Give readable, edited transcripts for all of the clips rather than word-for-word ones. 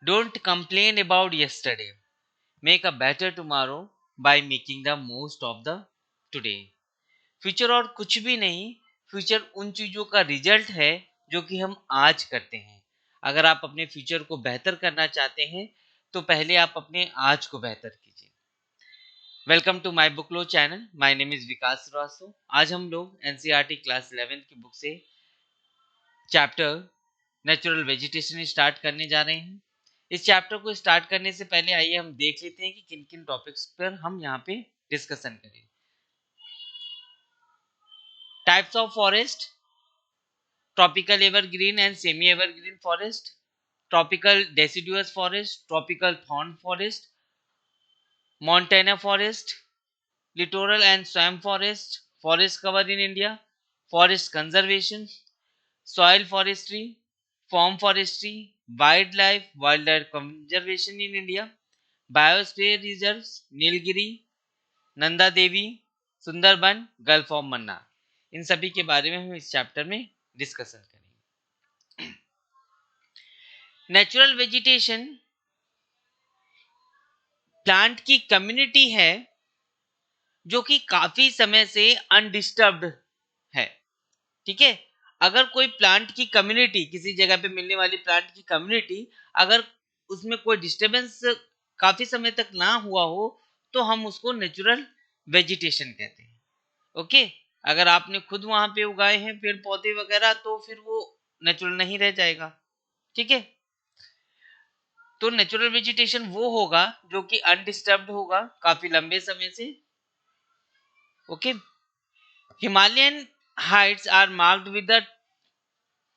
Don't complain about yesterday. Make a better tomorrow by making the most of the today. Future और कुछ भी नहीं, future उन चीज़ों का रिजल्ट है जो कि हम आज करते हैं। अगर आप अपने फ्यूचर को बेहतर करना चाहते हैं तो पहले आप अपने आज को बेहतर कीजिए। वेलकम टू माय बुक लो channel. My name is Vikas Shrivastava. आज हम लोग एनसीईआरटी क्लास 11 की बुक से चैप्टर नेचुरल वेजिटेशन स्टार्ट करने जा रहे हैं। इस चैप्टर को स्टार्ट करने से पहले आइए हम देख लेते हैं कि किन किन टॉपिक्स पर हम यहाँ पे डिस्कशन करें। Types of forest, tropical evergreen and semi evergreen forest, tropical deciduous forest, tropical thorn forest, montane forest, littoral and swamp forest, forest cover in India, forest conservation, soil forestry, farm forestry, wild life conservation in India, biosphere reserves, Nilgiri, Nanda Devi, Sundarban, gulf of Mannar. इन सभी के बारे में हम इस chapter में discussion करेंगे। Natural vegetation plant की कम्युनिटी है जो कि काफी समय से अनडिस्टर्ब्ड है। ठीक है, अगर कोई प्लांट की कम्युनिटी, किसी जगह पे मिलने वाली प्लांट की कम्युनिटी, अगर उसमें कोई डिस्टरबेंस काफी समय तक ना हुआ हो तो हम उसको नेचुरल वेजिटेशन कहते हैं। ओके, अगर आपने खुद वहां पे उगाए हैं पेड़ पौधे वगैरह तो फिर वो नेचुरल नहीं रह जाएगा। ठीक है, तो नेचुरल वेजिटेशन वो होगा जो कि अनडिस्टर्ब्ड होगा काफी लंबे समय से। Okay, Himalayan heights are marked with the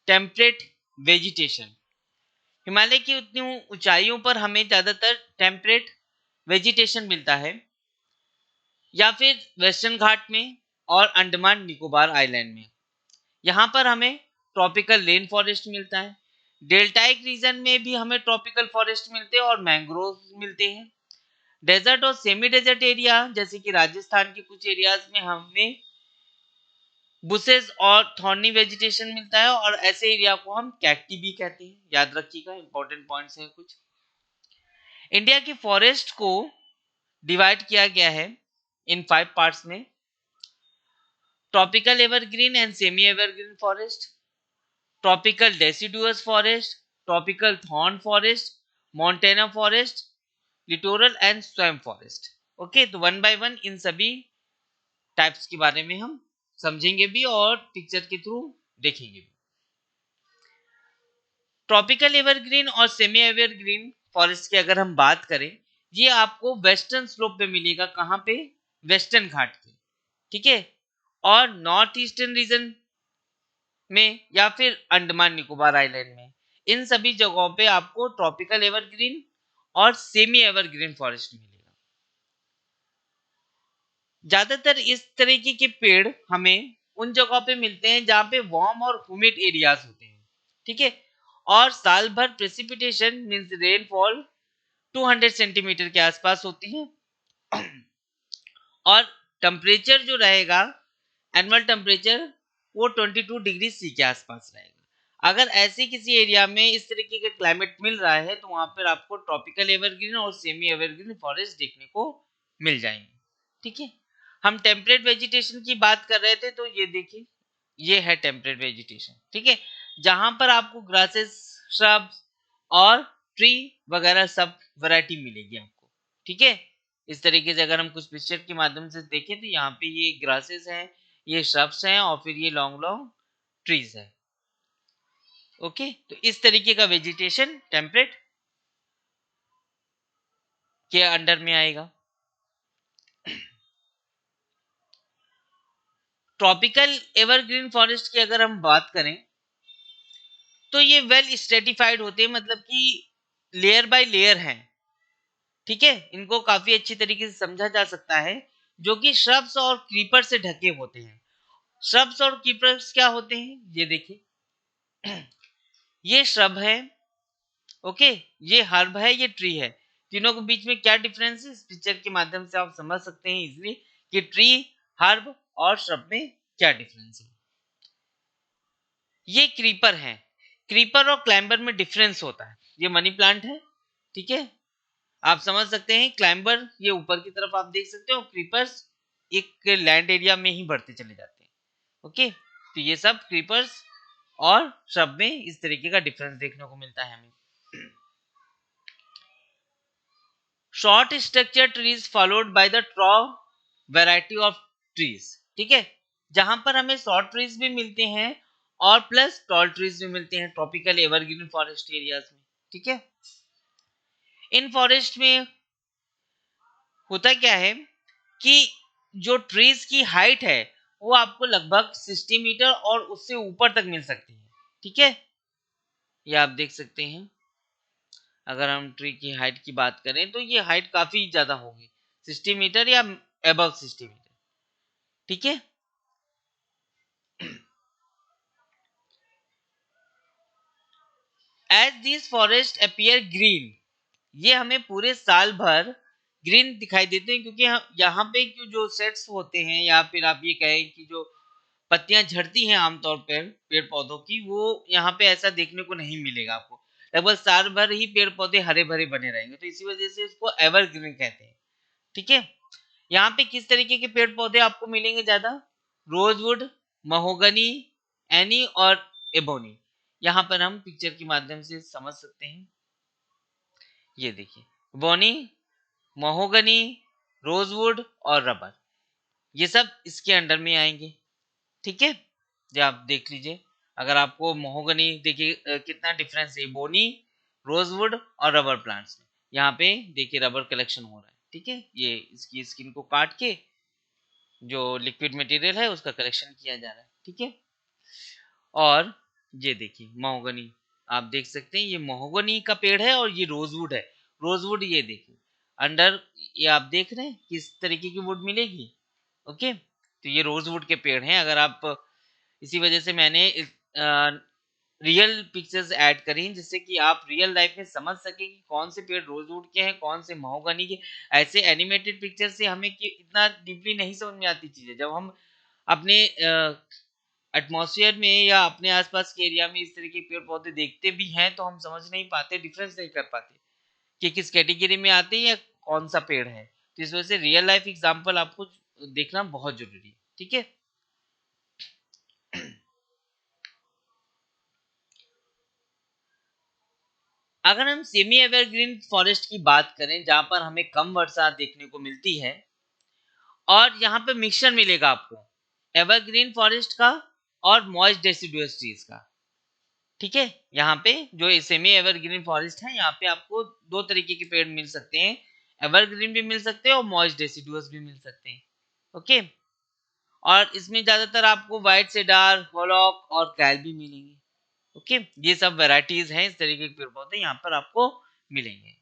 temperate vegetation. Himalaya की उतनी ऊंचाइयों पर हमें ज्यादातर टेम्परेट वेजिटेशन मिलता है, या फिर वेस्टर्न घाट में और अंडमान निकोबार आइलैंड में। यहाँ पर हमें ट्रॉपिकल रेन फॉरेस्ट मिलता है। डेल्टाइक रीजन में भी हमें ट्रॉपिकल फॉरेस्ट मिलते हैं और मैंग्रोव मिलते हैं। डेजर्ट और सेमी डेजर्ट एरिया जैसे कि राजस्थान के कुछ एरियाज में हमें बुशेस और थॉर्नी वेजिटेशन मिलता है, और ऐसे एरिया को हम कैक्टी भी कहते हैं। याद रखिएगा, इंपॉर्टेंट पॉइंट्स हैं कुछ। इंडिया की फॉरेस्ट को डिवाइड किया गया है इन 5 पार्ट्स में। Tropical evergreen and semi evergreen forest, tropical deciduous forest, tropical thorn forest, montane forest, littoral and swamp forest. Okay, तो वन बाय वन इन सभी टाइप्स के बारे में हम समझेंगे भी और पिक्चर के थ्रू देखेंगे भी। ट्रॉपिकल एवरग्रीन और सेमी एवरग्रीन फॉरेस्ट की अगर हम बात करें, ये आपको वेस्टर्न स्लोप पे मिलेगा। कहाँ पे? वेस्टर्न घाट पे। ठीक है, और नॉर्थ ईस्टर्न रीजन में या फिर अंडमान निकोबार आइलैंड में, इन सभी जगहों पे आपको ट्रॉपिकल एवरग्रीन और सेमी एवरग्रीन फॉरेस्ट मिलेगा। ज्यादातर इस तरीके के पेड़ हमें उन जगहों पे मिलते हैं जहां पे वार्म और ह्यूमिड एरियाज होते हैं। ठीक है, और साल भर प्रेसिपिटेशन मींस रेनफॉल 200 सेंटीमीटर के आसपास होती है, और टेम्परेचर जो रहेगा एनुअल टेम्परेचर वो 22 डिग्री सी के आसपास रहेगा। अगर ऐसे किसी एरिया में इस तरीके का क्लाइमेट मिल रहा है तो वहां पर आपको ट्रॉपिकल एवरग्रीन और सेमी एवरग्रीन फॉरेस्ट देखने को मिल जाएंगे। ठीक है, हम टेम्परेट वेजिटेशन की बात कर रहे थे, तो ये देखिए, ये है टेम्परेट वेजिटेशन। ठीक है, जहां पर आपको ग्रासेस, श्रब्स और ट्री वगैरह सब वैरायटी मिलेगी आपको। ठीक है, इस तरीके से अगर हम कुछ पिक्चर के माध्यम से देखें तो यहाँ पे ये ग्रासेस हैं, ये श्रब्स हैं, और फिर ये लॉन्ग लॉन्ग ट्रीज है। ओके, तो इस तरीके का वेजिटेशन टेम्परेट के अंडर में आएगा। ट्रॉपिकल एवरग्रीन फॉरेस्ट की अगर हम बात करें तो ये वेल स्ट्रेटिफाइड होते हैं, मतलब कि लेयर बाय लेयर हैं। ठीक है, इनको काफी अच्छी तरीके से समझा जा सकता है, जो कि श्रब्स और क्रीपर से ढके होते हैं। श्रब्स और क्रीपर्स क्या होते हैं, ये देखिए, ये श्रब है, ओके, ये हर्ब है, ये ट्री है। तीनों के बीच में क्या डिफरेंस है, इस पिक्चर के माध्यम से आप समझ सकते हैं इजीली कि ट्री, हर्ब और श्रब में क्या डिफरेंस है। ये क्रीपर है। क्रीपर और क्लाइंबर में डिफरेंस होता है। ये मनी प्लांट है, ठीक है, आप समझ सकते हैं क्लाइंबर ये ऊपर की तरफ आप देख सकते हो, क्रीपर्स एक लैंड एरिया में ही बढ़ते चले जाते हैं। ओके, तो ये सब क्रीपर्स और श्रब में इस तरीके का डिफरेंस देखने को मिलता है हमें। Short structure trees followed by the ट्रॉ variety of trees, ठीक है, जहां पर हमें शॉर्ट ट्रीज भी मिलते हैं और प्लस टॉल ट्रीज भी मिलते हैं ट्रॉपिकल एवरग्रीन फॉरेस्ट एरियाज में। ठीक है, इन फॉरेस्ट में होता क्या है कि जो ट्रीज की हाइट है वो आपको लगभग 60 मीटर और उससे ऊपर तक मिल सकती है। ठीक है, ये आप देख सकते हैं, अगर हम ट्री की हाइट की बात करें तो ये हाइट काफी ज्यादा होगी, 60 मीटर या अबव 60 मीटर। ठीक है, as this forest appear green, ये हमें पूरे साल भर ग्रीन दिखाई देते हैं, क्योंकि यहाँ पे जो सेट्स होते हैं या फिर आप ये कहें कि जो पत्तियां झड़ती हैं आमतौर पर पेड़ पौधों की, वो यहाँ पे ऐसा देखने को नहीं मिलेगा आपको। लगभग साल भर ही पेड़ पौधे हरे भरे बने रहेंगे, तो इसी वजह से इसको एवरग्रीन कहते हैं। ठीक है, यहाँ पे किस तरीके के पेड़ पौधे आपको मिलेंगे ज्यादा? रोजवुड, महोगनी, एनी और एबोनी। यहाँ पर हम पिक्चर के माध्यम से समझ सकते हैं। ये देखिए, बोनी, महोगनी, रोजवुड और रबर, ये सब इसके अंडर में आएंगे। ठीक है, ये आप देख लीजिए, अगर आपको महोगनी देखिए कितना डिफरेंस है बोनी, रोजवुड और रबर प्लांट्स में। यहाँ पे देखिए रबर कलेक्शन हो रहा है। ठीक है, ये इसकी स्किन को काट के जो लिक्विड मटेरियल है उसका कलेक्शन किया जा रहा है। ठीक है, और ये देखिए महोगनी, आप देख सकते हैं ये महोगनी का पेड़ है और ये रोजवुड है। रोजवुड ये देखिए अंडर, ये आप देख रहे हैं किस तरीके की वुड मिलेगी। ओके, तो ये रोजवुड के पेड़ हैं। अगर आप, इसी वजह से मैंने रियल पिक्चर्स ऐड करी हैं, जिससे कि आप रियल लाइफ में समझ सके कि कौन से पेड़ रोजवुड के हैं, कौन से महोगनी के। ऐसे एनिमेटेड पिक्चर से हमें इतना डीपली नहीं समझ में आती चीजें। जब हम अपने एटमॉस्फेयर में या अपने आसपास के एरिया में इस तरह के पेड़ पौधे देखते भी हैं, तो हम समझ नहीं पाते, डिफरेंस नहीं कर पाते कि किस कैटेगरी में आते हैं या कौन सा पेड़ है। तो इस वजह से रियल लाइफ एग्जांपल आपको देखना बहुत जरूरी है। ठीक है, अगर हम सेमी एवरग्रीन फॉरेस्ट की बात करें, जहां पर हमें कम वर्षा देखने को मिलती है और यहाँ पे मिक्सचर मिलेगा आपको एवरग्रीन फॉरेस्ट का और मॉइस्ट डेसिडुअस ट्रीज का। ठीक है, यहाँ पे जो सेमी एवरग्रीन फॉरेस्ट है, यहाँ पे आपको दो तरीके के पेड़ मिल सकते हैं, एवरग्रीन भी मिल सकते हैं और मॉइस्ट डेसिडुअस भी मिल सकते हैं। ओके, और इसमें ज्यादातर आपको व्हाइट सेडार, हॉलॉक और कैल भी मिलेंगे। ओके, ये सब वैरायटीज हैं इस तरीके के पेड़ पौधे यहाँ पर आपको मिलेंगे।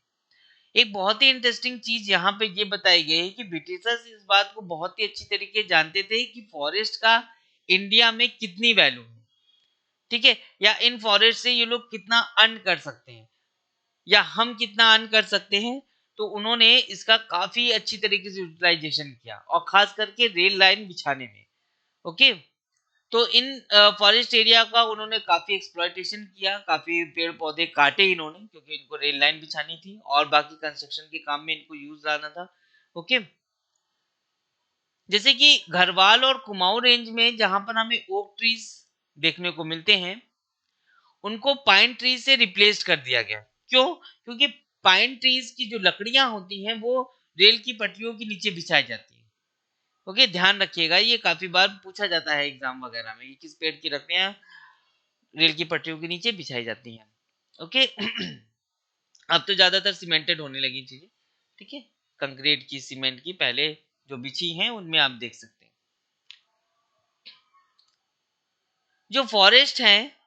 एक बहुत ही इंटरेस्टिंग चीज यहाँ पे ये बताई गई है कि ब्रिटिशर्स इस बात को बहुत ही अच्छी तरीके जानते थे कि फॉरेस्ट का इंडिया में कितनी वैल्यू है। ठीक है, या इन फॉरेस्ट से ये लोग कितना अर्न कर सकते हैं या हम कितना अर्न कर सकते हैं। तो उन्होंने इसका काफी अच्छी तरीके से यूटिलाइजेशन किया और खास करके रेल लाइन बिछाने में। ओके, तो इन फॉरेस्ट एरिया का उन्होंने काफी एक्सप्लॉयटेशन किया, काफी पेड़ पौधे काटे इन्होंने, क्योंकि इनको रेल लाइन बिछानी थी और बाकी कंस्ट्रक्शन के काम में इनको यूज लाना था। ओके, जैसे कि घरवाल और कुमाऊं रेंज में जहां पर हमें ओक ट्रीज देखने को मिलते हैं, उनको पाइन ट्रीज से रिप्लेस कर दिया गया। क्यों? क्योंकि पाइन ट्रीज की जो लकड़ियां होती हैं वो रेल की पटरियों के नीचे बिछाई जाती है। ओके, ध्यान रखिएगा, ये काफी बार पूछा जाता है एग्जाम वगैरह में कि किस पेड़ की लकड़ियां रेल की पटरियों के नीचे बिछाई जाती हैं। ओके, अब तो ज्यादातर सीमेंटेड होने लगी चीजें। ठीक है, कंक्रीट की, सीमेंट की पहले जो बिछी हैं उनमें आप देख सकते हैं। जो फॉरेस्ट हैं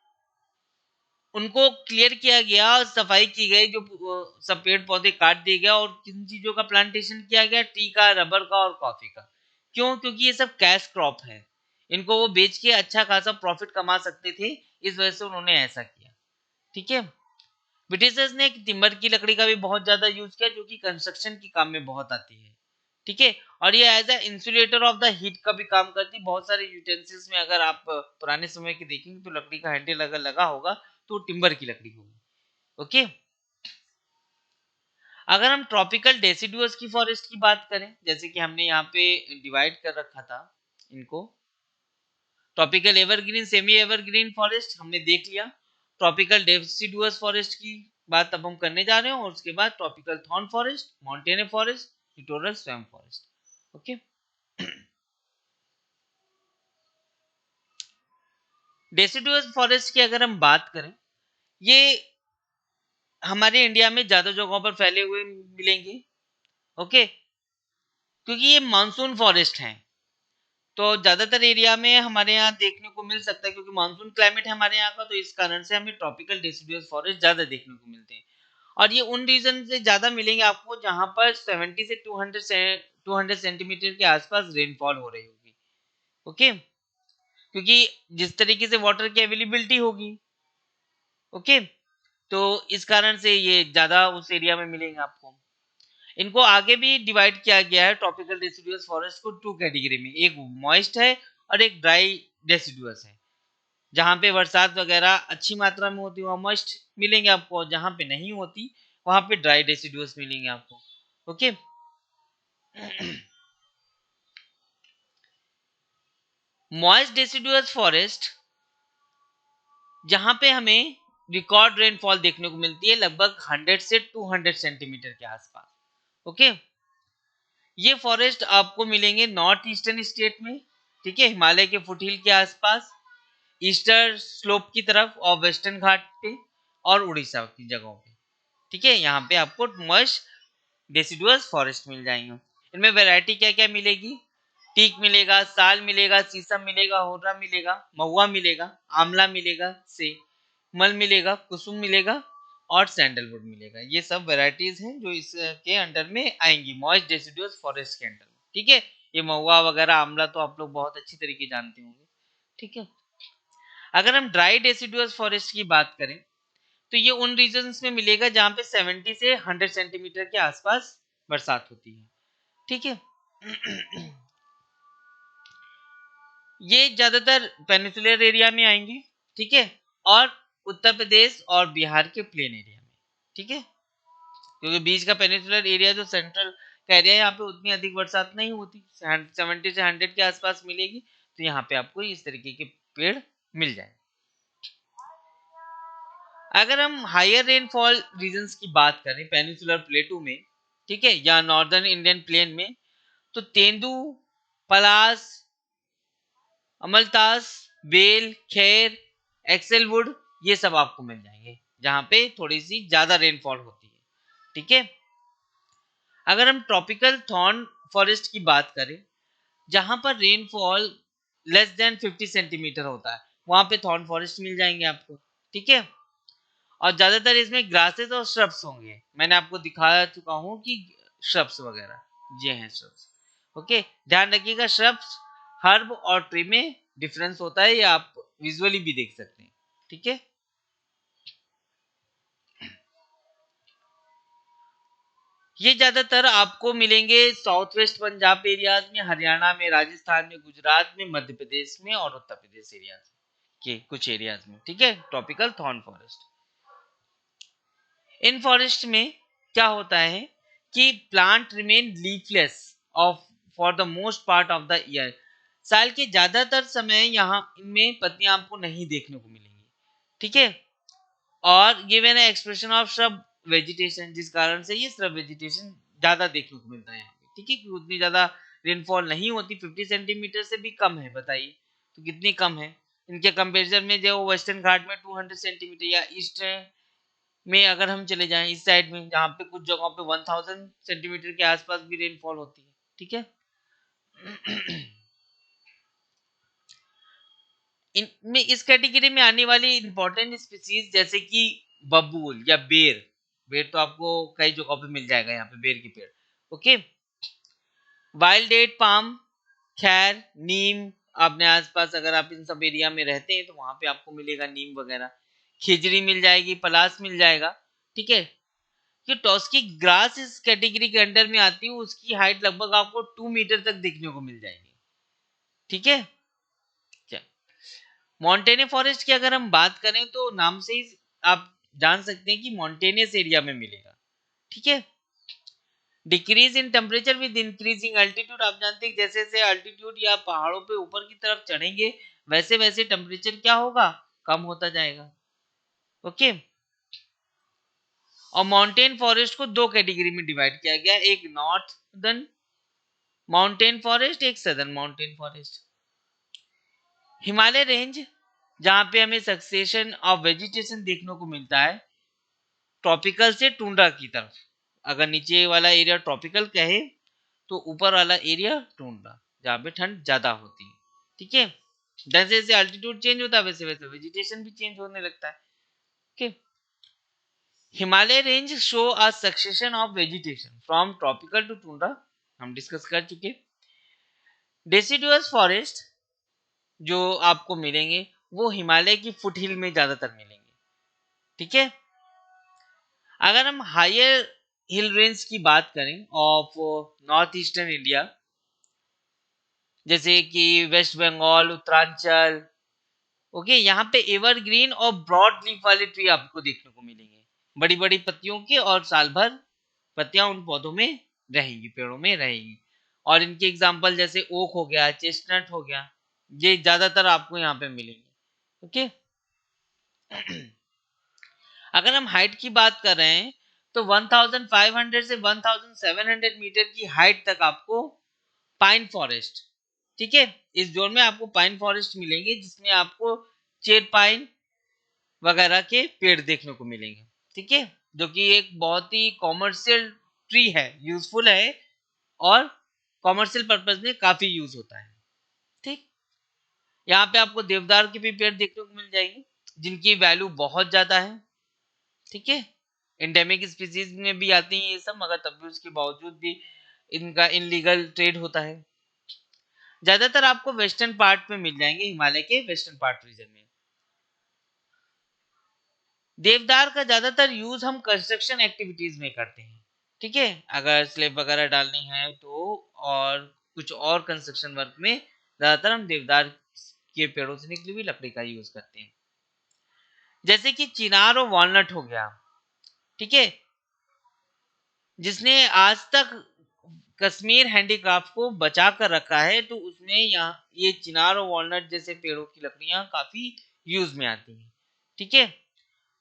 उनको क्लियर किया गया और सफाई की गई, जो सब पेड़ पौधे काट दिए गया और किन चीजों का प्लांटेशन किया गया, टी का, रबर का और कॉफी का। क्यों? क्योंकि ये सब कैश क्रॉप है, इनको वो बेच के अच्छा खासा प्रॉफिट कमा सकते थे, इस वजह से उन्होंने ऐसा किया। ठीक है, ब्रिटिशर्स ने टिम्बर की लकड़ी का भी बहुत ज्यादा यूज किया, जो कि कंस्ट्रक्शन के काम में बहुत आती है। ठीक है, और ये as a insulator of the heat का भी काम करती है। बहुत सारे यूटेंसिल्स में अगर आप पुराने समय के देखेंगे तो लकड़ी का हैंडल अगर लगा होगा तो टिम्बर की लकड़ी होगी। ओके, अगर हम ट्रॉपिकल डेसिडुअस की फॉरेस्ट की बात करें, जैसे कि हमने यहाँ पे डिवाइड कर रखा था इनको, tropical evergreen, semi evergreen forest हमने देख लिया। ट्रॉपिकल डेसिडुअस फॉरेस्ट की बात अब हम करने जा रहे हैं, और उसके बाद tropical thorn forest, montane forest, littoral swamp forest. Okay, deciduous forest की अगर हम बात करें, ये हमारे इंडिया में ज्यादा जगहों पर फैले हुए मिलेंगे। ओके, क्योंकि ये मानसून फॉरेस्ट हैं, तो ज्यादातर एरिया में हमारे यहाँ देखने को मिल सकता है, क्योंकि मानसून क्लाइमेट है हमारे यहाँ का, तो इस कारण से हमें ट्रॉपिकल डेसिडुअस फॉरेस्ट ज्यादा देखने को मिलते हैं। और ये उन रीजन से ज्यादा मिलेंगे आपको जहां पर 70 से 200 सेंटीमीटर के आसपास रेनफॉल हो रही होगी। ओके, क्योंकि जिस तरीके से वाटर की अवेलेबिलिटी होगी, ओके, तो इस कारण से ये ज्यादा उस एरिया में मिलेंगे आपको। इनको आगे भी डिवाइड किया गया है ट्रॉपिकल डेसिडुअस फॉरेस्ट को टू कैटेगरी में, एक मॉइस्ट है और एक ड्राई डेसिडुअस है। जहाँ पे बरसात वगैरह अच्छी मात्रा में होती है वहाँ मॉइस्ट मिलेंगे आपको, और जहाँ पे नहीं होती वहाँ पे ड्राई डेसिडुअस मिलेंगे आपको। ओके, मॉइस्ट डेसिडुअस फॉरेस्ट जहाँ पे हमें रिकॉर्ड रेनफॉल देखने को मिलती है लगभग 100 से 200 सेंटीमीटर के आसपास। ओके, ये फॉरेस्ट आपको मिलेंगे नॉर्थ ईस्टर्न स्टेट में, ठीक है, हिमालय के फुटहिल के आसपास, ईस्टर्न स्लोप की तरफ और वेस्टर्न घाट पे, और उड़ीसा की जगहों पे। ठीक है, यहाँ पे आपको मॉइस्ट डेसिडुअस फॉरेस्ट मिल जाएंगे। इनमें वैरायटी क्या क्या मिलेगी? टीक मिलेगा, साल मिलेगा, शीशम मिलेगा, होर्रा मिलेगा, महुआ मिलेगा, आंवला मिलेगा, से मल मिलेगा, कुसुम मिलेगा, और सैंडलवुड मिलेगा। ये सब वैरायटीज हैं जो इसके अंडर में आएंगी मॉइस्ट डेसिडुअस फॉरेस्ट के अंडर में। ठीक है, ये महुआ वगैरह आंवला तो आप लोग बहुत अच्छी तरीके जानते होंगे। ठीक है, अगर हम ड्राई डेसिडुअस फॉरेस्ट की बात करें, तो ये उन रीजन्स में मिलेगा जहां पे 70 से 100 सेंटीमीटर के आसपास बरसात होती है। ठीक है, ये ज्यादातर पेनिसुलर एरिया में आएंगे। ठीक है, और उत्तर प्रदेश और बिहार के प्लेन एरिया में। ठीक है, क्योंकि बीच का पेनिसुलर एरिया जो सेंट्रल का एरिया है, यहाँ पे उतनी अधिक बरसात नहीं होती, 70 से 100 के आसपास मिलेगी, तो यहाँ पे आपको इस तरीके के पेड़ मिल जाए। अगर हम हायर रेनफॉल रीजन्स की बात करें पेनिसुलर प्लेटू में, ठीक है, या नॉर्दर्न इंडियन प्लेन में, तो तेंदू, पलास, अमलतास, बेल, खैर, एक्सेलवुड, ये सब आपको मिल जाएंगे जहां पे थोड़ी सी ज्यादा रेनफॉल होती है। ठीक है, अगर हम ट्रॉपिकल थॉर्न फॉरेस्ट की बात करें, जहां पर रेनफॉल लेस देन 50 सेंटीमीटर होता है, वहां पे थॉर्न फॉरेस्ट मिल जाएंगे आपको। ठीक है, और ज्यादातर इसमें ग्रासेस और श्रब्स होंगे, मैंने आपको दिखा चुका हूं कि श्रब्स वगैरह ये हैं श्रब्स। ओके, ध्यान रखिएगा, श्रब्स, हर्ब और ट्री में डिफरेंस होता है, ये आप विजुअली भी देख सकते हैं। ठीक है, ये ज्यादातर आपको मिलेंगे साउथ वेस्ट पंजाब एरियाज में, हरियाणा में, राजस्थान में, गुजरात में, मध्य प्रदेश में, और उत्तर प्रदेश एरियाज के कुछ एरियाज में। ठीक है, ट्रॉपिकल थॉर्न फॉरेस्ट। इन फॉरेस्ट में क्या होता है कि plant remain leafless of for the most part of the year. साल के ज्यादातर समय यहाँ इनमें पत्तियां आपको नहीं देखने को मिलेंगी। ठीक है, और गिवन है एक्सप्रेशन ऑफ श्रब वेजिटेशन, जिस कारण से ये श्रब वेजिटेशन ज्यादा देखने को मिलता है यहाँ पे। ठीक है, क्योंकि उतनी ज्यादा रेनफॉल नहीं होती, 50 सेंटीमीटर से भी कम है, बताइए तो कितनी कम है इनके कंपेरिजन में। जो वेस्टर्न घाट में 200 सेंटीमीटर, या ईस्ट में अगर हम चले जाएं इस साइड में, जहाँ पे कुछ जगहों पे 1000 सेंटीमीटर के आसपास भी रेनफॉल होती है। ठीक है, इनमें इस कैटेगरी में आने वाली इंपॉर्टेंट स्पीसीज जैसे कि बबूल या बेर, बेर तो आपको कई जगहों पे मिल जाएगा, यहाँ पे बेर के पेड़। ओके, वाइल्ड डेट पाम, खैर, नीम, अपने आसपास अगर आप इन सब एरिया में रहते हैं तो वहां पे आपको मिलेगा नीम वगैरह, खिजड़ी मिल जाएगी, पलास मिल जाएगा। ठीक है, कि टॉस्की ग्रास इस कैटेगरी के अंडर में आती है, उसकी हाइट लगभग आपको 2 मीटर तक देखने को मिल जाएगी। ठीक है, मॉन्टेने फॉरेस्ट की अगर हम बात करें तो नाम से ही आप जान सकते हैं कि मॉन्टेनियस एरिया में मिलेगा। ठीक है, decrease in temperature with increasing altitude, आप जानते हैं जैसे जैसे अल्टीट्यूड या पहाड़ों पे ऊपर की तरफ चढ़ेंगे वैसे वैसे टेम्परेचर क्या होगा, कम होता जाएगा। ओके। और माउंटेन फॉरेस्ट को दो कैटेगरी में डिवाइड किया गया, एक नॉर्थर्न माउंटेन फॉरेस्ट, एक southern mountain forest. Himalaya range जहां पे हमें सक्सेशन ऑफ वेजिटेशन देखने को मिलता है ट्रॉपिकल से टुंड्रा की तरफ, अगर नीचे वाला एरिया ट्रॉपिकल कहे तो ऊपर वाला एरिया टुंड्रा जहां पे ठंड ज्यादा होती है। ठीक है, जैसे जैसे अल्टीट्यूड चेंज होता है वैसे वैसे वेजिटेशन भी चेंज होने लगता है। Okay. Himalaya range show a succession of vegetation from tropical to tundra, हम डिस्कस कर चुके। डेसिडुअस फॉरेस्ट जो आपको मिलेंगे वो हिमालय की फुट हिल में ज्यादातर मिलेंगे। ठीक है। अगर हम हायर हिल रेंज की बात करें ऑफ नॉर्थ ईस्टर्न इंडिया, जैसे कि वेस्ट बंगाल, उत्तरांचल, ओके, यहाँ पे एवरग्रीन और ब्रॉड लीफ वाले ट्री आपको देखने को मिलेंगे, बड़ी बड़ी पत्तियों के, और साल भर पत्तियां उन पौधों में रहेंगी, पेड़ों में रहेंगी। और इनके एग्जांपल जैसे ओक हो गया, चेस्टनट हो गया, ये ज्यादातर आपको यहाँ पे मिलेंगे। ओके। अगर हम हाइट की बात कर रहे हैं तो 1500 से 1700 मीटर की हाइट तक आपको पाइन फॉरेस्ट, ठीक है, इस जोन में आपको पाइन फॉरेस्ट मिलेंगे जिसमें आपको चेर पाइन वगैरह के पेड़ देखने को मिलेंगे। ठीक है, जो कि एक बहुत ही कॉमर्शियल ट्री है, यूजफुल है और कॉमर्शियल पर्पज में काफी यूज होता है। ठीक। यहाँ पे आपको देवदार के भी पेड़ देखने को मिल जाएंगे जिनकी वैल्यू बहुत ज्यादा है। ठीक है, एंडेमिक स्पीसीज में भी आती हैं ये सब, मगर तब भी उसके बावजूद भी इनका इनलीगल ट्रेड होता है। ज्यादातर आपको वेस्टर्न पार्ट में मिल जाएंगे, हिमालय के वेस्टर्न पार्ट रीजन में। देवदार का ज्यादातर यूज हम कंस्ट्रक्शन एक्टिविटीज में करते हैं। ठीक है, अगर स्लेब वगैरह डालनी है तो, और कुछ और कंस्ट्रक्शन वर्क में ज्यादातर हम देवदार के पेड़ों से निकली हुई लकड़ी का यूज करते हैं, जैसे कि चिनार और वॉलनट हो गया। ठीक है, जिसने आज तक कश्मीर हैंडीक्राफ्ट को बचा कर रखा है, तो उसमें यहाँ ये चिनार और वॉलनट जैसे पेड़ों की लकड़ियां काफी यूज में आती हैं। ठीक है,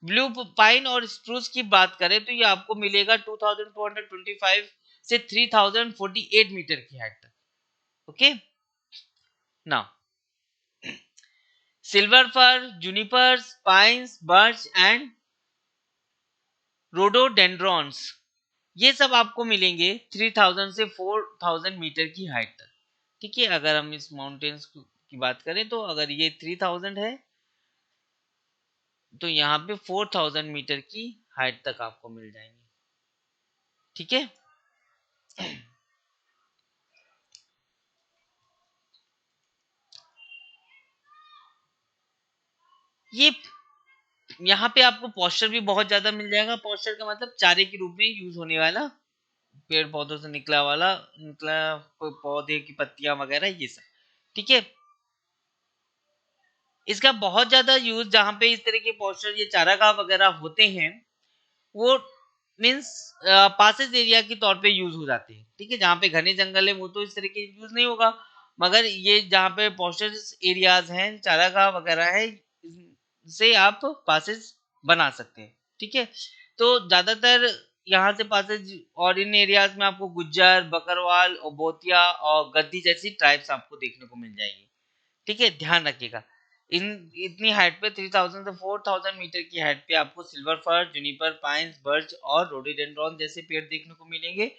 ब्लू पाइन और स्प्रूस की बात करें तो ये आपको मिलेगा 2225 से 3048 मीटर की हाइट तक। Okay. Now silver fir, junipers, pines, birch and rhododendrons, ये सब आपको मिलेंगे 3000 से 4000 मीटर की हाइट तक। ठीक है, अगर हम इस माउंटेन्स की बात करें तो अगर ये 3000 है तो यहाँ पे 4000 मीटर की हाइट तक आपको मिल जाएंगे। ठीक है। ये यहाँ पे आपको पॉस्चर भी बहुत ज्यादा मिल जाएगा। पॉस्चर का मतलब चारे के रूप में यूज होने वाला, पेड़ पौधों से निकला पौधे की पत्तियां वगैरह ये सब। ठीक है, इसका बहुत ज्यादा यूज जहाँ पे इस तरह के पॉस्चर ये चारागाह वगैरह होते हैं वो मीन्स पासेज एरिया के तौर पे यूज हो जाते हैं। ठीक है, जहाँ पे घने जंगल है वो तो इस तरह के यूज नहीं होगा, मगर ये जहाँ पे पॉस्चर एरियाज हैं, चारागाह वगैरह है, से आप पासेज बना सकते हैं। ठीक है, तो ज्यादातर यहाँ से पासेज, और इन एरियाज में आपको गुज्जर, बकरवाल और बोतिया और गद्दी जैसी ट्राइब्स आपको देखने को मिल जाएगी। ठीक है, ध्यान रखिएगा इन इतनी हाइट पे 3000 से 4000 मीटर की हाइट पे आपको silver fir, Juniper, pines, birch और रोडोडेंड्रॉन जैसे पेड़ देखने को मिलेंगे।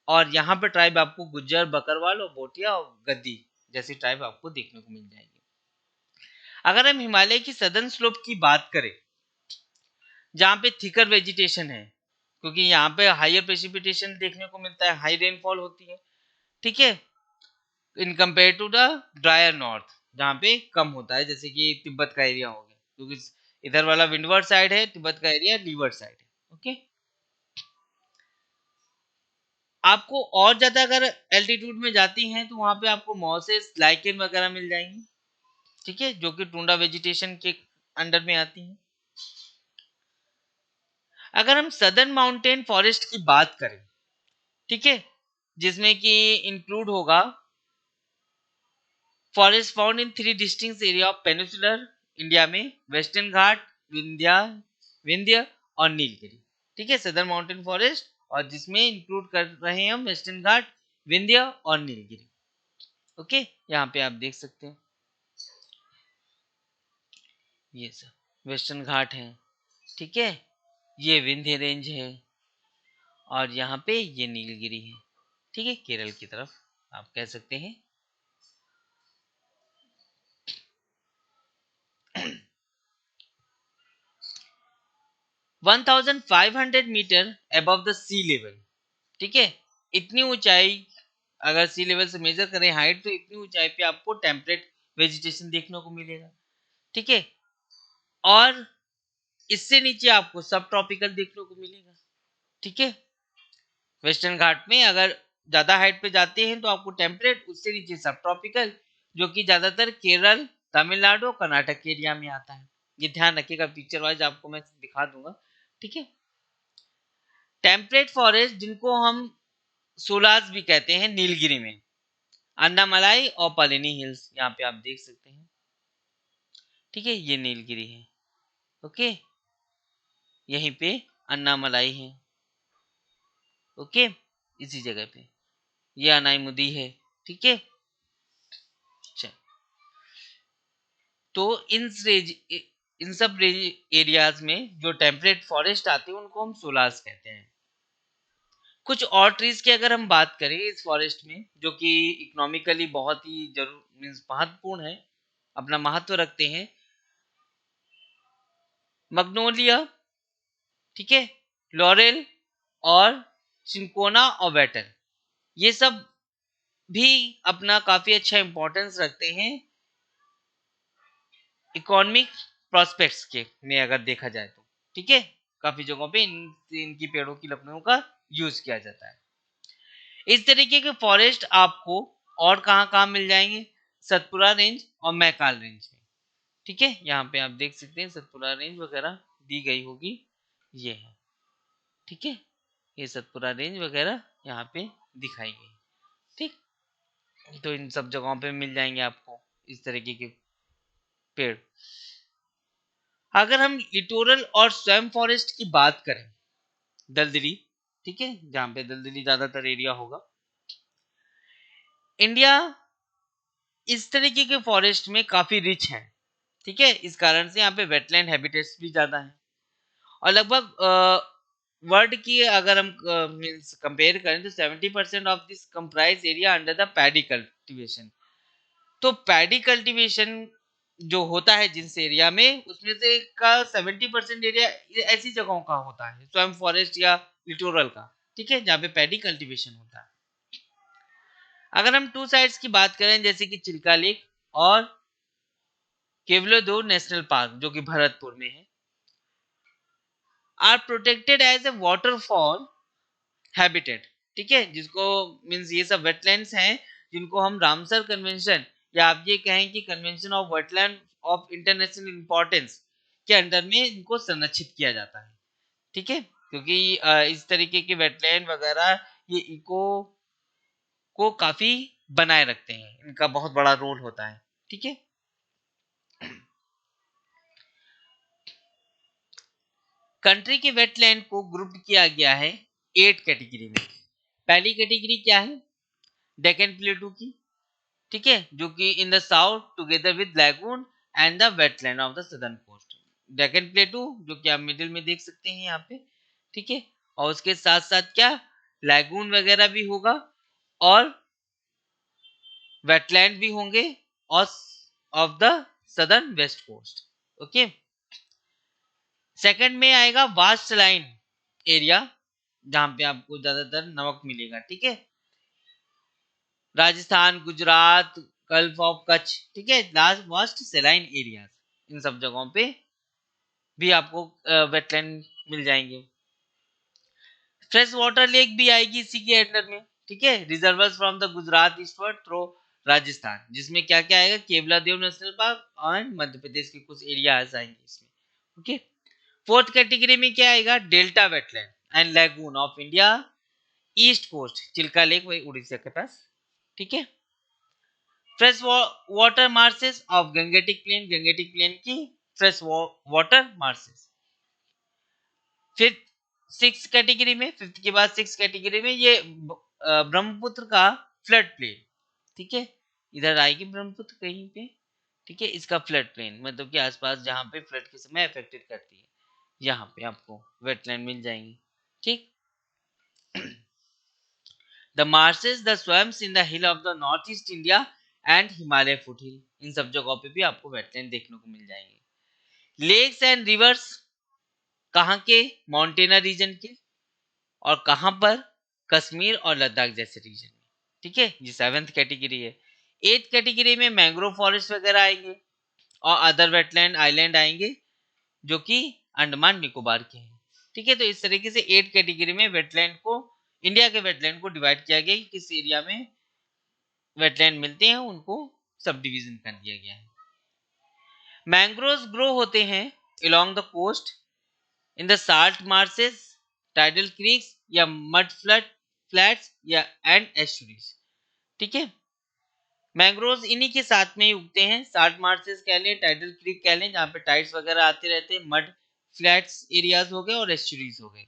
और यहाँ पे ट्राइब आपको गुज्जर, बकरवाल और बोटिया और गद्दी जैसी ट्राइब आपको देखने को मिल जाएगी। अगर हम हिमालय की सदर्न स्लोप की बात करें जहाँ पे थिकर वेजिटेशन है, क्योंकि यहाँ पे हायर प्रेसिपिटेशन देखने को मिलता है, हाई रेनफॉल होती है। ठीक है, in compare to the drier north जहाँ पे कम होता है, जैसे कि तिब्बत का एरिया हो गया, क्योंकि इधर वाला विंडवर्ड साइड है, तिब्बत का एरिया लीवर्ड साइड है। ओके। आपको और ज्यादा अगर एल्टीट्यूड में जाती हैं तो वहां पे आपको मॉसेस, लाइकेन वगैरह मिल जाएंगी। ठीक है, जो कि टुंडा वेजिटेशन के अंडर में आती हैं। अगर हम सदर्न माउंटेन फॉरेस्ट की बात करें ठीक है, जिसमें कि इंक्लूड होगा forest found in 3 distinct area of peninsular India में, वेस्टर्न घाट, विंध्य और नीलगिरी। ठीक है, सदर्न माउंटेन फॉरेस्ट, और जिसमें इंक्लूड कर रहे हैं हम वेस्टर्न घाट, विंध्य और नीलगिरी। ओके, यहाँ पे आप देख सकते हैं ये सब वेस्टर्न घाट है, ठीक है, ये विंध्य रेंज है, और यहाँ पे ये नीलगिरी है। ठीक है, केरल की तरफ आप कह सकते हैं। 1500 metre above the sea level. ठीक है, इतनी ऊंचाई, अगर सी लेवल से मेजर करें हाइट, तो इतनी ऊंचाई पे आपको टेम्परेट वेजिटेशन देखने को मिलेगा। ठीक है, और इससे नीचे आपको सब ट्रॉपिकल देखने को मिलेगा। ठीक है, वेस्टर्न घाट में अगर ज्यादा हाइट पे जाते हैं तो आपको टेम्परेट, उससे नीचे सब ट्रॉपिकल, जो कि ज्यादातर केरल, तमिलनाडु, कर्नाटक के एरिया में आता है। ये ध्यान रखिएगा, पिक्चर वाइज आपको मैं दिखा दूंगा। ठीक है, टेम्परेट फॉरेस्ट जिनको हम सोलास भी कहते हैं नीलगिरी में, अन्नामलाई और पलेनी हिल्स, यहाँ पे आप देख सकते हैं। ठीक है, ये नीलगिरी है। ओके, यहीं पे अन्नामलाई है। ओके, इसी जगह पे ये अनाईमुदी है। ठीक है, चल, तो इन सब एरियाज में जो टेम्परेट फॉरेस्ट आते हैं उनको हम सोलास कहते हैं। कुछ और ट्रीज की अगर हम बात करें इस फॉरेस्ट में, जो कि इकोनॉमिकली बहुत ही जरूर मीन्स महत्वपूर्ण है, अपना महत्व रखते हैं, मग्नोलिया, ठीक है, लॉरेल और सिंकोना और वेटर, ये सब भी अपना काफी अच्छा इंपॉर्टेंस रखते हैं इकोनॉमिक प्रोस्पेक्ट्स के में अगर देखा जाए तो। ठीक है, काफी जगहों पे इनकी पेड़ों की लकड़ियों का यूज किया जाता है। इस तरीके के फॉरेस्ट आपको और कहाँ मिल जाएंगे, सतपुरा रेंज और मैकाल रेंज में। ठीक है, यहाँ पे आप देख सकते हैं सतपुरा रेंज वगैरह दी गई होगी, ये है। ठीक है, ये सतपुरा रेंज वगैरह यहाँ पे दिखाई गई। ठीक, तो इन सब जगहों पे मिल जाएंगे आपको इस तरीके के पेड़। अगर हम लिटोरल और स्वयं फॉरेस्ट की बात करें, दलदली, ठीक है, जहां पे दलदली ज्यादातर एरिया होगा, इंडिया इस तरीके के फॉरेस्ट में काफी रिच है। ठीक है, इस कारण से यहाँ पे वेटलैंड हैबिटेट्स भी ज्यादा है, और लगभग वर्ल्ड की अगर हम मींस कंपेयर करें तो 70% of this comprise area under the paddy cultivation. तो पैडी कल्टीवेशन जो होता है जिस एरिया में, उसमें से का 70% एरिया ऐसी जगहों का होता है, स्वयं फॉरेस्ट या लिटोरल का। ठीक है, जहाँ पे पैडी कल्टीवेशन होता है। अगर हम टू साइड्स की बात करें, जैसे कि चिल्का लेक और केवलादेव नेशनल पार्क, जो कि भरतपुर में है, are protected as a waterfowl habitat. ठीक है, जिसको मींस ये सब वेटलैंड्स हैं जिनको हम रामसर कन्वेंशन, या आप ये कहें कि convention of wetland of international importance के अंडर में इनको संरक्षित किया जाता है। ठीक है, क्योंकि इस तरीके के वेटलैंड वगैरह ये इको को काफी बनाए रखते हैं, इनका बहुत बड़ा रोल होता है। ठीक है, कंट्री के वेटलैंड को ग्रुप किया गया है 8 कैटेगरी में। पहली कैटेगरी क्या है, डेक्कन प्लेटू की। ठीक है, जो कि in the south together with lagoon and the wetland of the southern coast. Deccan plateau जो कि आप मिडिल में देख सकते हैं यहाँ पे। ठीक है, और उसके साथ साथ क्या, लैगून वगैरह भी होगा और वेटलैंड भी होंगे, और of the southern west coast. Okay, second में आएगा वास्ट लाइन एरिया, जहां पे आपको ज्यादातर नमक मिलेगा। ठीक है, राजस्थान, गुजरात, गल्फ ऑफ कच्छ, ठीक है, लास्ट वास्ट सेलाइन एरिया, इन सब जगहों पे भी आपको वेटलैंड मिल जाएंगे। फ्रेश वाटर लेक भी आएगी इसी के अंडर में। ठीक है, reservoirs from the Gujarat eastward through Rajasthan, जिसमें क्या क्या आएगा, केवलादेव नेशनल पार्क और मध्य प्रदेश के कुछ एरियाज आएंगे इसमें। ओके, फोर्थ कैटेगरी में क्या आएगा, delta wetland and lagoon of India east coast Chilka lake वही उड़ीसा के पास, ठीक है। Fresh water marshes of Gangetic plain की fresh water marshes. Fifth six category में, फिफ्थ के बाद सिक्स कैटेगरी में ये ब्रह्मपुत्र का फ्लड प्लेन, ठीक है। इधर आएगी ब्रह्मपुत्र कहीं पे, ठीक है। इसका फ्लड प्लेन मतलब कि आसपास जहाँ पे फ्लड के समय अफेक्टेड करती है, यहाँ पे आपको वेटलैंड मिल जाएंगी, ठीक। The marshes the swamps in the hill of the north east India and Himalaya foothill, इन सब जगहों पे भी आपको वेटलैंड देखने को मिल जाएंगे। लेक्स एंड रिवर्स कहाँ के, माउंटेनर रीजन के, और कहाँ पर, कश्मीर और लद्दाख जैसे रीजन में, ठीक है। ये सेवेंथ कैटेगरी है। एथ कैटेगरी में मैंग्रोव फॉरेस्ट वगैरह आएंगे और अदर वेटलैंड आइलैंड आएंगे जो कि अंडमान निकोबार के हैं, ठीक है। तो इस तरीके से एट कैटेगरी में वेटलैंड को, इंडिया के वेटलैंड को डिवाइड किया गया, किस एरिया में वेटलैंड मिलते हैं उनको सब डिवीजन कर दिया गया है। मैंग्रोव्स ग्रो होते हैं along the coast in the salt marshes, tidal creeks या मड फ्लैट्स या एंड एस्चुरीज, ठीक है। मैंग्रोव्स इन्हीं के साथ में ही उगते हैं, साल्ट मार्सेस कह लें, टाइडल क्रीक कह लें, जहाँ पे टाइड्स वगैरह आते रहते हैं, मड फ्लैट्स एरियाज हो गए और एस्चुरीज हो गए,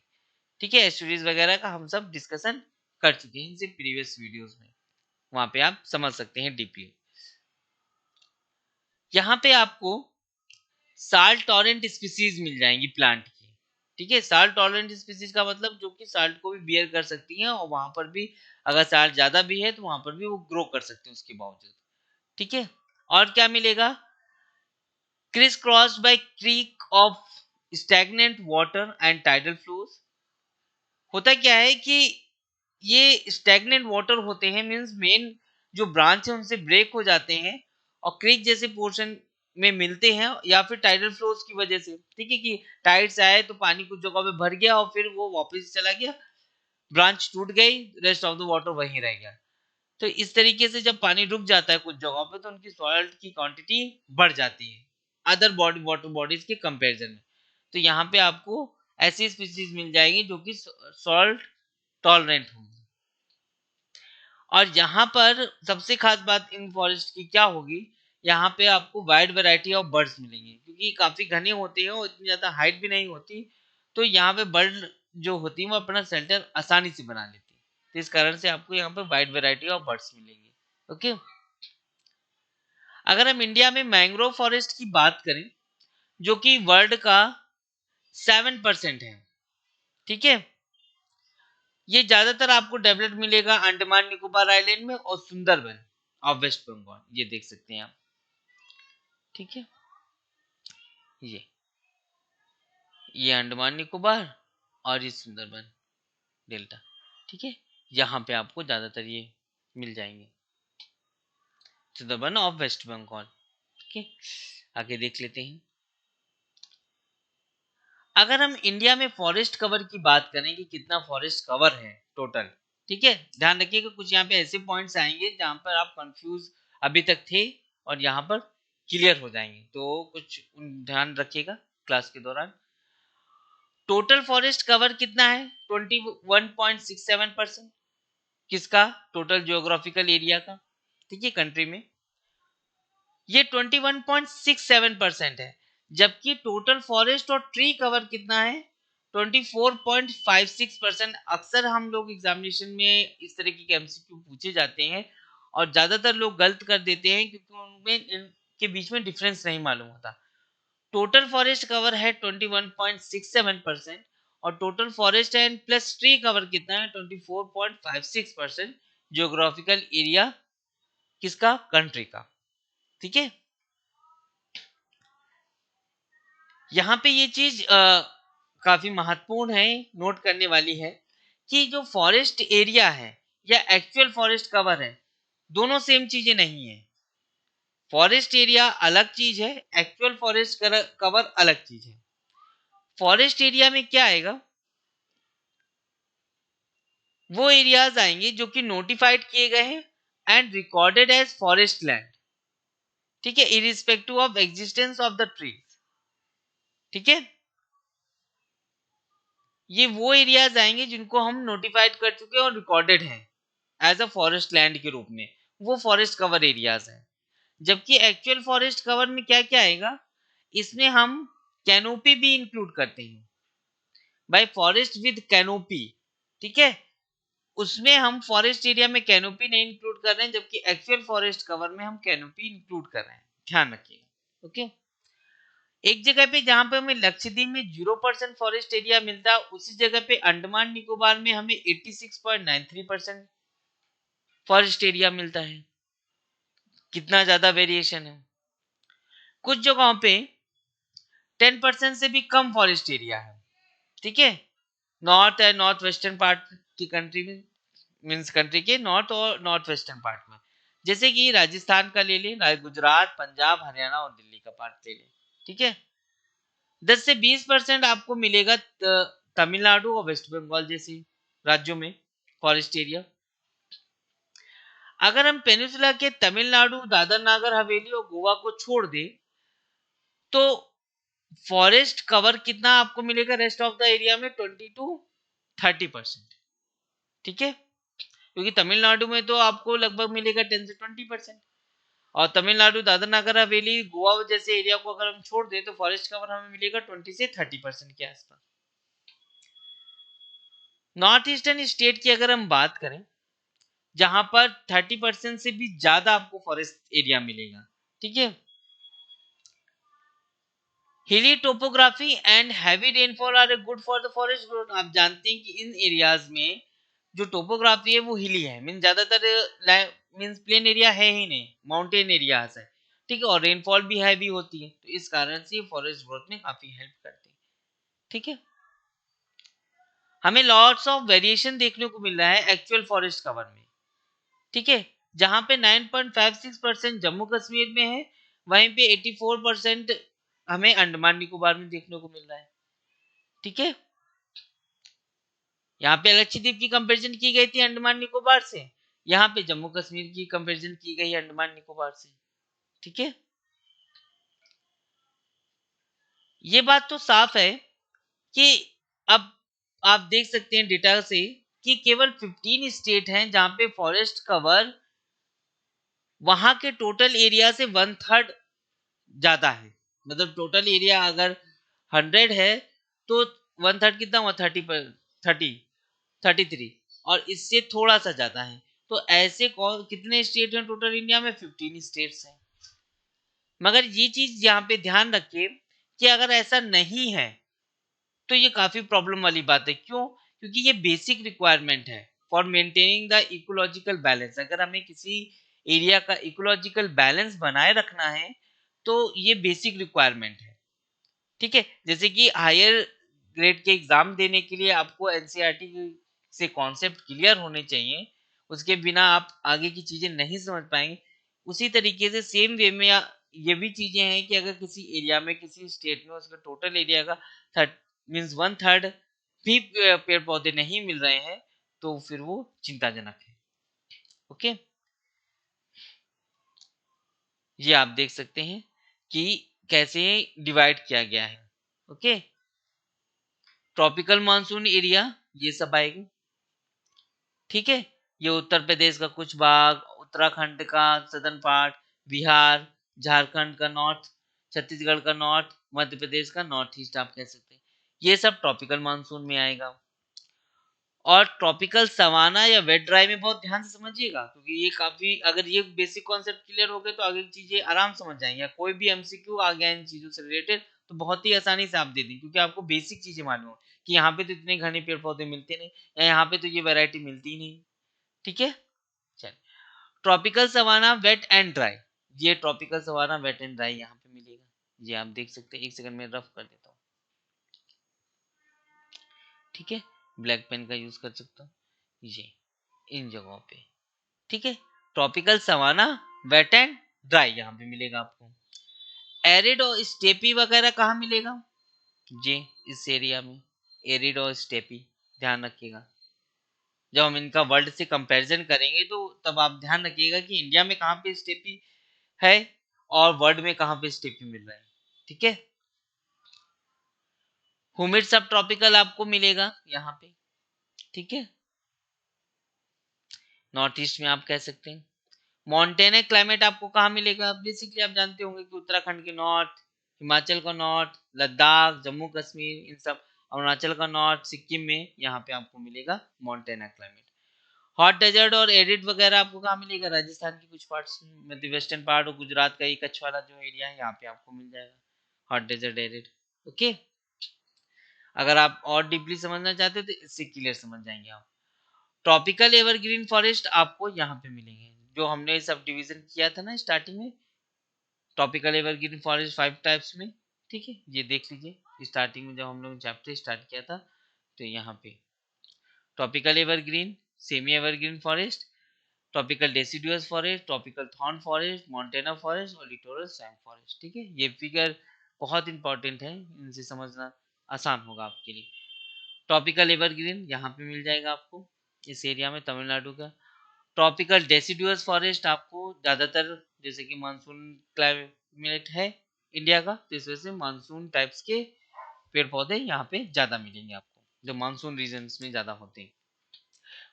ठीक है। एस्चुरीज वगैरह का हम सब डिस्कशन कर चुके हैं इनसे प्रीवियस वीडियोस में, वहां पे आप समझ सकते हैं डीपली। यहाँ पे आपको साल्ट टॉलरेंट स्पीसीज मिल जाएंगी प्लांट की, ठीक है। साल्ट टॉलरेंट स्पीसीज का मतलब जो कि साल्ट को भी बियर कर सकती हैं, और वहां पर भी अगर साल्ट ज्यादा भी है तो वहां पर भी वो ग्रो कर सकते हैं उसके बावजूद, ठीक है। और क्या मिलेगा, crisscrossed by creek of stagnant water and tidal flows. होता क्या है कि ये स्टैग्नेंट वाटर होते हैं, मींस मेन जो ब्रांच है उनसे ब्रेक हो जाते हैं और क्रीक जैसे पोर्शन में मिलते हैं, या फिर टाइडल फ्लोज की वजह से, ठीक है, कि टाइड्स आए तो पानी कुछ जगह पे भर गया और फिर वो वापस चला गया, ब्रांच टूट गई, रेस्ट ऑफ द वाटर वहीं रह गया। तो इस तरीके से जब पानी रुक जाता है कुछ जगहों पे तो उनकी सॉल्ट की क्वांटिटी बढ़ जाती है अदर बॉडी वाटर बॉडीज के कंपैरिजन में। तो यहाँ पे आपको ऐसी स्पीसीज मिल जाएंगी जो कि सॉल्ट टॉलरेंट होंगी। और यहाँ पर सबसे खास बात इन फॉरेस्ट की क्या होगी, यहाँ पे आपको वाइड वैरायटी ऑफ बर्ड्स मिलेंगे, क्योंकि काफी घने होते हैं और इतनी ज्यादा हाइट भी नहीं होती, तो यहाँ पे बर्ड जो होती है वो अपना शेल्टर आसानी से बना लेती है, तो इस कारण से आपको यहाँ पे वाइड वैरायटी ऑफ बर्ड्स मिलेंगे, ओके। अगर हम इंडिया में मैंग्रोव फॉरेस्ट की बात करें जो कि वर्ल्ड का 7% है, ठीक है, ये ज्यादातर आपको डेवलप्ड मिलेगा अंडमान निकोबार आइलैंड में और सुंदरबन ऑफ वेस्ट बंगाल, ये देख सकते हैं आप, ठीक है। ये अंडमान निकोबार और ये सुंदरबन डेल्टा, ठीक है। यहाँ पे आपको ज्यादातर ये मिल जाएंगे, सुंदरबन ऑफ वेस्ट बंगाल, ठीक है। आगे देख लेते हैं। अगर हम इंडिया में फॉरेस्ट कवर की बात करें कि कितना फॉरेस्ट कवर है टोटल, ठीक है, ध्यान रखिएगा कुछ यहाँ पे ऐसे पॉइंट्स आएंगे जहां पर आप कंफ्यूज अभी तक थे और यहाँ पर क्लियर हो जाएंगे, तो कुछ ध्यान रखिएगा क्लास के दौरान। टोटल फॉरेस्ट कवर कितना है, 21.67%, किसका, टोटल जियोग्राफिकल एरिया का, ठीक है, कंट्री में ये 21.67% है। जबकि टोटल फॉरेस्ट और ट्री कवर कितना है, 24.56%। अक्सर हम लोग एग्जामिनेशन में इस तरीके के एमसीक्यू पूछे जाते हैं और ज्यादातर लोग गलत कर देते हैं क्योंकि उनमें इनके बीच में डिफरेंस नहीं मालूम होता। टोटल फॉरेस्ट कवर है 21.67% और total forest and plus tree cover कितना है, 24.56% जियोग्राफिकल एरिया किसका, कंट्री का, ठीक है। यहाँ पे ये चीज काफी महत्वपूर्ण है, नोट करने वाली है कि जो फॉरेस्ट एरिया है या एक्चुअल फॉरेस्ट कवर है, दोनों सेम चीजें नहीं है। फॉरेस्ट एरिया अलग चीज है, एक्चुअल फॉरेस्ट कवर अलग चीज है। फॉरेस्ट एरिया में क्या आएगा, वो एरियाज आएंगे जो कि नोटिफाइड किए गए हैं and recorded as forest land, ठीक है, irrespective of existence of the trees, ठीक है। ये वो एरियाज आएंगे जिनको हम नोटिफाइड कर चुके हैं और रिकॉर्डेड हैं एज अ फॉरेस्ट लैंड के रूप में, वो फॉरेस्ट कवर एरियाज हैं। जबकि एक्चुअल फॉरेस्ट कवर में क्या क्या आएगा, इसमें हम कैनोपी भी इंक्लूड करते हैं बाय फॉरेस्ट विद कैनोपी, ठीक है। उसमें हम फॉरेस्ट एरिया में कैनोपी नहीं इंक्लूड कर रहे हैं, जबकि एक्चुअल फॉरेस्ट कवर में हम कैनोपी इंक्लूड कर रहे हैं, ध्यान रखिएगा। ओके, एक जगह पे जहां पे हमें लक्षद्वीप में 0% फॉरेस्ट एरिया मिलता है, उसी जगह पे अंडमान निकोबार में हमें 86.93% फॉरेस्ट एरिया मिलता है। कितना ज्यादा वेरिएशन है। कुछ जगहों पे 10% से भी कम फॉरेस्ट एरिया है, ठीक है। North and north western part की कंट्री में, मीन्स कंट्री के नॉर्थ और नॉर्थ वेस्टर्न पार्ट में, जैसे कि राजस्थान का ले लें, गुजरात, पंजाब, हरियाणा और दिल्ली का पार्ट ले लें, ठीक है। 10 से 20% आपको मिलेगा तमिलनाडु और वेस्ट बंगाल जैसे राज्यों में फॉरेस्ट एरिया। अगर हम पेनिनसुला के तमिलनाडु, दादर नागर हवेली और गोवा को छोड़ दें, तो फॉरेस्ट कवर कितना आपको मिलेगा रेस्ट ऑफ द एरिया में, 20 to 30%, ठीक है। क्योंकि तमिलनाडु में तो आपको लगभग मिलेगा 10 से 20%, और तमिलनाडु, दादर नागर हवेली, गोवा जैसे एरिया को अगर हम छोड़ दें तो फॉरेस्ट कवर हमें मिलेगा 20 से 30% के आसपास। नॉर्थ ईस्टर्न स्टेट की अगर हम बात करें, जहां पर 30% से भी ज्यादा आपको फॉरेस्ट एरिया मिलेगा, ठीक है। Hilly topography and heavy rainfall are good for the forest growth. आप जानते हैं कि इन एरियाज में जो टोपोग्राफी है वो हिली है, मीन ज्यादातर मीन्स प्लेन एरिया है ही नहीं, माउंटेन एरियाज है, ठीक है। और रेनफॉल भी हैवी होती है, तो इस कारण से फॉरेस्ट ग्रोथ में काफी हेल्प करती है, ठीक है। हमें लॉट्स ऑफ वेरिएशन देखने को मिल रहा है एक्चुअल फॉरेस्ट कवर में, ठीक है। जहां पे 9.56% जम्मू कश्मीर में है, वहीं पे 84% हमें अंडमान निकोबार में देखने को मिल रहा है, ठीक है। यहाँ पे लक्षद्वीप की कंपैरिजन की गई थी अंडमान निकोबार से, यहाँ पे जम्मू कश्मीर की कंपैरिजन की गई अंडमान निकोबार से, ठीक है। ये बात तो साफ है कि अब आप देख सकते हैं डेटा से कि केवल 15 स्टेट हैं जहां पे फॉरेस्ट कवर वहां के टोटल एरिया से 1/3 ज्यादा है। मतलब टोटल एरिया अगर 100 है तो 1/3 कितना हुआ, 33, और इससे थोड़ा सा ज्यादा है। तो ऐसे कौन कितने स्टेट हैं टोटल इंडिया में, 15 स्टेट्स हैं। मगर ये चीज यहाँ पे ध्यान रखिए कि अगर ऐसा नहीं है तो ये काफी प्रॉब्लम वाली बात है। क्यों? क्योंकि ये बेसिक रिक्वायरमेंट है for maintaining the ecological balance. अगर हमें किसी एरिया का इकोलॉजिकल बैलेंस बनाए रखना है तो ये बेसिक रिक्वायरमेंट है, ठीक है। जैसे कि हायर ग्रेड के एग्जाम देने के लिए आपको एनसीईआरटी से कॉन्सेप्ट क्लियर होने चाहिए, उसके बिना आप आगे की चीजें नहीं समझ पाएंगे। उसी तरीके से सेम वे में ये भी चीजें हैं कि अगर किसी एरिया में, किसी स्टेट में उसका टोटल एरिया का थर्ड मीन्स 1/3 भी पेड़ पौधे नहीं मिल रहे हैं तो फिर वो चिंताजनक है। ओके, ये आप देख सकते हैं कि कैसे डिवाइड किया गया है। ओके, ट्रॉपिकल मानसून एरिया ये सब आएगा, ठीक है। ये उत्तर प्रदेश का कुछ भाग, उत्तराखंड का सदर्न पार्ट, बिहार, झारखंड का नॉर्थ, छत्तीसगढ़ का नॉर्थ, मध्य प्रदेश का नॉर्थ ईस्ट आप कह सकते हैं, ये सब ट्रॉपिकल मानसून में आएगा। और ट्रॉपिकल सवाना या वेट ड्राई में बहुत ध्यान से समझिएगा, क्योंकि ये काफी, अगर ये बेसिक कॉन्सेप्ट क्लियर हो गए तो आगे की चीजें आराम समझ जाएंगे। या कोई भी एमसीक्यू आ गया इन चीजों से रिलेटेड तो बहुत ही आसानी से आप दे दें, क्योंकि आपको बेसिक चीजें मालूम हो कि यहाँ पे तो इतने घने पेड़ पौधे मिलते नहीं, या यहाँ पे तो ये वैरायटी मिलती नहीं, ठीक है। चल, tropical savanna wet and dry, ये tropical savanna wet and dry यहाँ पे मिलेगा। ये आप देख सकते हैं, एक सेकंड में रफ कर देता हूँ, ठीक है। ब्लैक पेन का यूज कर सकता हूँ ये इन जगहों पे, ठीक है। Tropical savanna wet and dry यहाँ पे मिलेगा आपको। एरिड और स्टेपी वगैरह कहाँ मिलेगा जी, इस एरिया में एरिड और स्टेपी, ध्यान रखिएगा। जब हम इनका वर्ल्ड से कंपैरिजन करेंगे तो तब आप ध्यान रखिएगा कि इंडिया में कहाँ पे स्टेपी है और वर्ल्ड में कहाँ पे स्टेपी मिल रहा है, ठीक है। ह्यूमिड सब ट्रॉपिकल आपको मिलेगा यहाँ पे, ठीक है। नॉर्थ ईस्ट में आप कह सकते हैं। मॉन्टेनर क्लाइमेट आपको कहाँ मिलेगा, बेसिकली आप जानते होंगे कि उत्तराखंड के नॉर्थ, हिमाचल का नॉर्थ, लद्दाख, जम्मू कश्मीर, इन सब, अरुणाचल का नॉर्थ, सिक्किम में यहाँ पे आपको मिलेगा मॉन्टेनर क्लाइमेट। हॉट डेजर्ट और एरिड वगैरह आपको कहाँ मिलेगा, राजस्थान की कुछ पार्ट्स में, मतलब वेस्टर्न पार्ट और गुजरात का ये कच्छ वाला जो एरिया है यहाँ पे आपको मिल जाएगा हॉट डेजर्ट एरिड। ओके, अगर आप और डीपली समझना चाहते हो तो इससे क्लियर समझ जाएंगे आप। ट्रॉपिकल एवरग्रीन फॉरेस्ट आपको यहाँ पे मिलेंगे, जो हमने सब डिवीजन किया था ना स्टार्टिंग में, ट्रॉपिकल एवरग्रीन फॉरेस्ट 5 टाइप्स में, ठीक है, ये देख लीजिए स्टार्टिंग में जब हम लोग चैप्टर स्टार्ट किया था। तो यहाँ पे tropical evergreen, semi evergreen forest, tropical deciduous forest, tropical thorn forest, Montana forest और लिटोरल सैंड फॉरेस्ट, ठीक है। ये फिगर बहुत इंपॉर्टेंट है, इनसे समझना आसान होगा आपके लिए। ट्रॉपिकल एवरग्रीन यहाँ पे मिल जाएगा आपको इस एरिया में, तमिलनाडु का। ट्रॉपिकल डेसिडुअस फॉरेस्ट आपको ज़्यादातर, जैसे कि मानसून क्लाइमेट है इंडिया का, तो इस वजह से मानसून टाइप्स के पेड़ पौधे यहाँ पे ज़्यादा मिलेंगे आपको, जो मानसून रीजन्स में ज़्यादा होते हैं।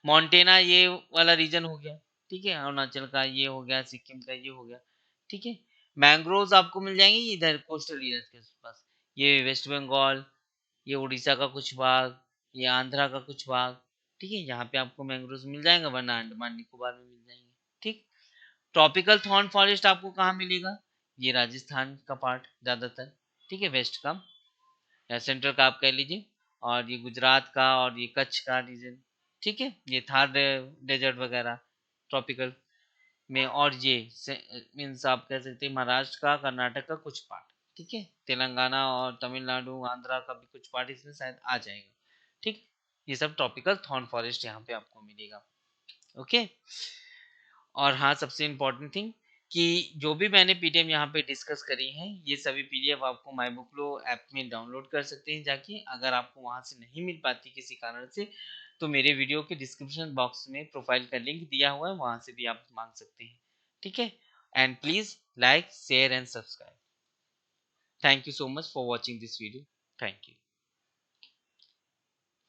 मॉन्टेना ये वाला रीजन हो गया, ठीक है, अरुणाचल का ये हो गया, सिक्किम का ये हो गया, ठीक है। मैंग्रोव्स आपको मिल जाएंगे इधर कोस्टल एरिया के पास, ये वेस्ट बंगाल, ये उड़ीसा का कुछ भाग, ये आंध्रा का कुछ भाग, ठीक है, यहाँ पे आपको मैंग्रोव्स मिल जाएगा, वरना अंडमान निकोबार में मिल जाएंगे, ठीक। ट्रॉपिकल थॉर्न फॉरेस्ट आपको कहाँ मिलेगा, ये राजस्थान का पार्ट ज़्यादातर, ठीक है, वेस्ट का या सेंट्रल का आप कह लीजिए, और ये गुजरात का और ये कच्छ का रीजन, ठीक है, ये थार डेजर्ट वगैरह ट्रॉपिकल में, और ये मीन्स आप कह सकते हैं महाराष्ट्र का, कर्नाटक का कुछ पार्ट, ठीक है, तेलंगाना और तमिलनाडु, आंध्रा का भी कुछ पार्ट इसमें शायद आ जाएगा, ठीक। ये सब ट्रॉपिकल थॉर्न फॉरेस्ट यहाँ पे आपको मिलेगा। ओके, और हाँ, सबसे इम्पोर्टेंट थिंग कि जो भी मैंने पीडीएफ यहाँ पे डिस्कस करी है, ये सभी पीडीएफ आपको माई बुकलो ऐप में डाउनलोड कर सकते हैं जाके। अगर आपको वहाँ से नहीं मिल पाती किसी कारण से, तो मेरे वीडियो के डिस्क्रिप्शन बॉक्स में प्रोफाइल का लिंक दिया हुआ है, वहाँ से भी आप मांग सकते हैं, ठीक है। And please like, share and subscribe. Thank you so much for watching this video. Thank you.